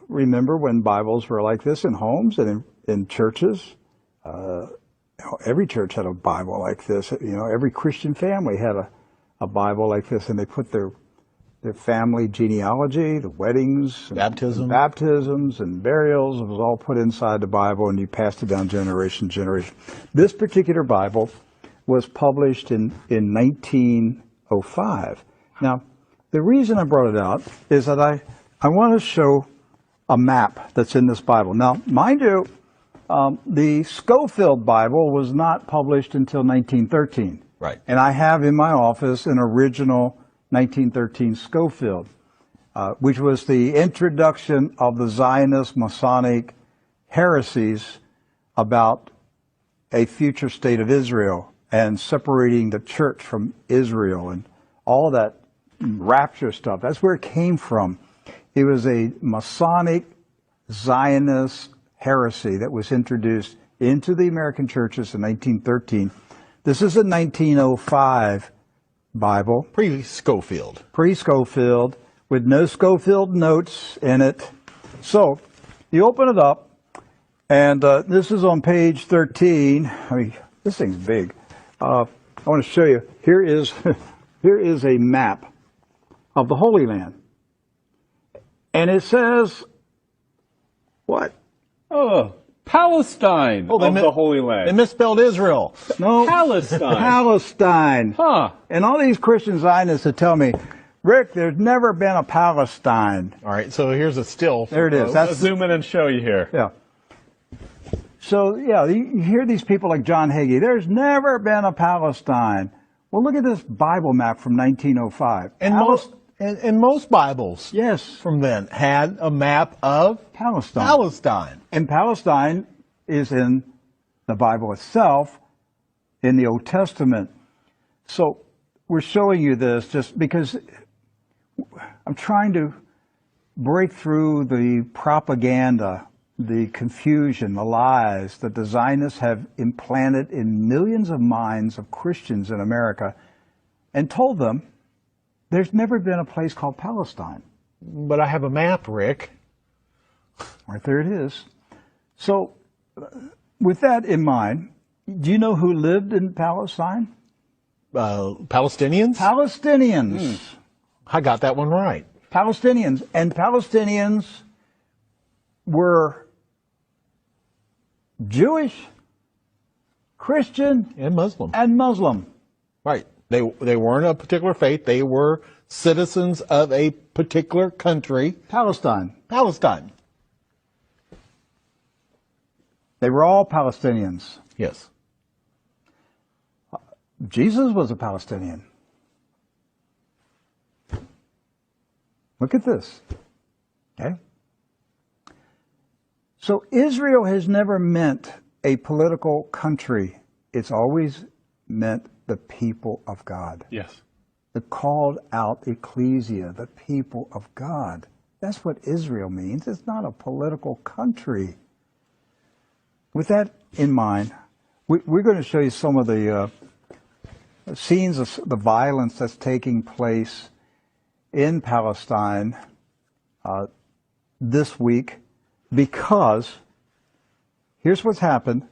remember when Bibles were like this in homes and in churches. Every church had a Bible like this. Every Christian family had a Bible like this, and they put their family genealogy, the weddings, baptisms and burials. It was all put inside the Bible, and you passed it down generation to generation. This particular Bible was published in 1905. Now, the reason I brought it out is that I want to show a map that's in this Bible. Now, mind you, the Scofield Bible was not published until 1913. Right. And I have in my office an original 1913 Scofield, which was the introduction of the Zionist Masonic heresies about a future state of Israel and separating the church from Israel and all of that rapture stuff. That's where it came from. It was a Masonic Zionist heresy that was introduced into the American churches in 1913. This is a 1905 Bible. Pre-Scofield. Pre-Scofield, with no Scofield notes in it. So, you open it up, and this is on page 13. I mean, this thing's big. I want to show you. Here is a map of the Holy Land. And it says, what? Oh, Palestine of the Holy Land. They misspelled Israel. No. Palestine. Palestine. Huh. And all these Christian Zionists that tell me, Rick, there's never been a Palestine. All right, so here's a still. There it is. Let's zoom in and show you here. Yeah. So, yeah, you hear these people like John Hagee, there's never been a Palestine. Well, look at this Bible map from 1905. And most Bibles Yes. from then had a map of Palestine. And Palestine is in the Bible itself, in the Old Testament. So we're showing you this just because I'm trying to break through the propaganda, the confusion, the lies that the Zionists have implanted in millions of minds of Christians in America, and told them there's never been a place called Palestine. But I have a map, Rick. Right there it is. So, with that in mind, do you know who lived in Palestine? Palestinians? Palestinians. I got that one right. Palestinians. And Palestinians were Jewish, Christian, And Muslim. and Muslim. Right. They weren't a particular faith. They were citizens of a particular country. Palestine. Palestine. They were all Palestinians. Yes. Jesus was a Palestinian. Look at this. Okay? So Israel has never meant a political country. It's always meant the people of God. Yes. The called out ecclesia, the people of God. That's what Israel means. It's not a political country. With that in mind, we're going to show you some of the scenes of the violence that's taking place in Palestine this week, because here's what's happened.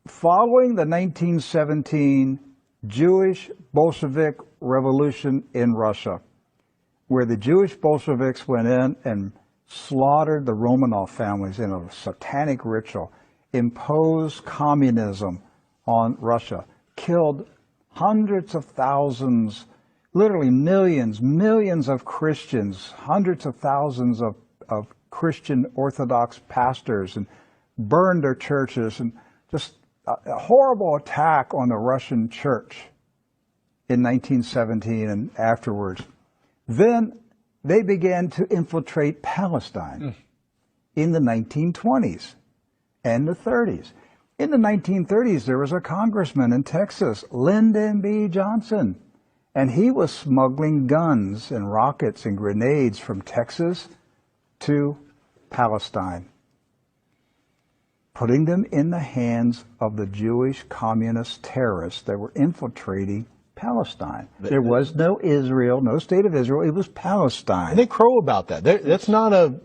Following the 1917 Jewish Bolshevik Revolution in Russia, where the Jewish Bolsheviks went in and slaughtered the Romanov families in a satanic ritual, imposed communism on Russia, killed hundreds of thousands, literally millions of Christians, hundreds of thousands of Christian Orthodox pastors, and burned their churches, and just a horrible attack on the Russian church in 1917 and afterwards. Then they began to infiltrate Palestine in the 1920s and the 30s. In the 1930s, there was a congressman in Texas, Lyndon B. Johnson, and he was smuggling guns and rockets and grenades from Texas to Palestine, putting them in the hands of the Jewish communist terrorists that were infiltrating Palestine. There was no Israel, no state of Israel. It was Palestine. And they crow about that. That's not a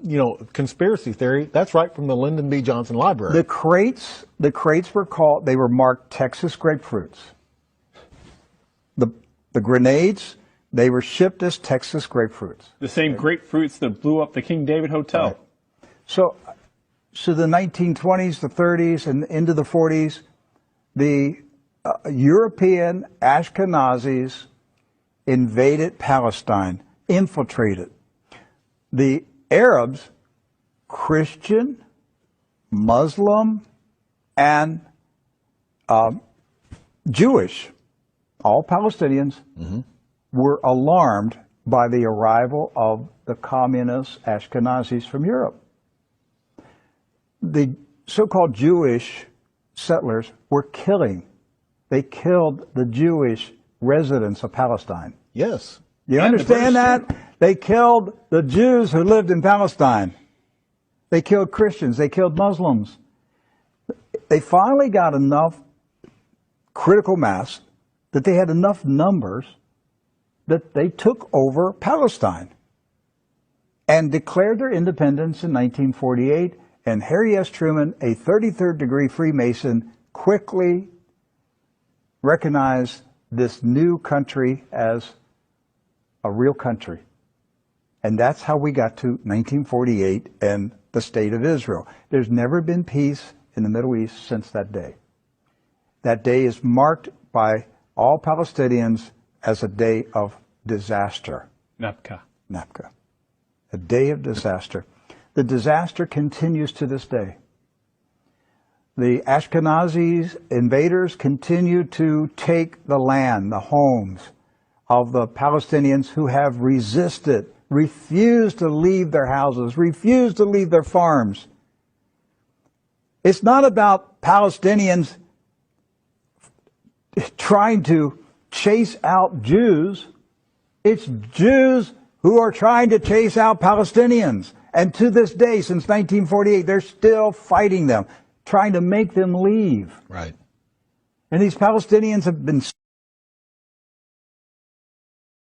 conspiracy theory. That's right from the Lyndon B. Johnson Library. The crates they were marked Texas grapefruits. The grenades, they were shipped as Texas grapefruits. The same grapefruits that blew up the King David Hotel. Right. So the 1920s, the 30s, and into the 40s, the European Ashkenazis invaded Palestine, infiltrated. The Arabs, Christian, Muslim, and Jewish, all Palestinians, were alarmed by the arrival of the communist Ashkenazis from Europe. The so-called Jewish settlers were killing. They killed the Jewish residents of Palestine. Yes. You understand that? They killed the Jews who lived in Palestine. They killed Christians. They killed Muslims. They finally got enough critical mass that they had enough numbers that they took over Palestine and declared their independence in 1948. And Harry S. Truman, a 33rd degree Freemason, quickly recognized this new country as a real country. And that's how we got to 1948 and the State of Israel. There's never been peace in the Middle East since that day. That day is marked by all Palestinians as a day of disaster. Nakba. A day of disaster. The disaster continues to this day. The Ashkenazis invaders continue to take the land, the homes of the Palestinians who have resisted, refused to leave their houses, refused to leave their farms. It's not about Palestinians trying to chase out Jews. It's Jews who are trying to chase out Palestinians. And to this day, since 1948, they're still fighting them, trying to make them leave. Right. And these Palestinians have been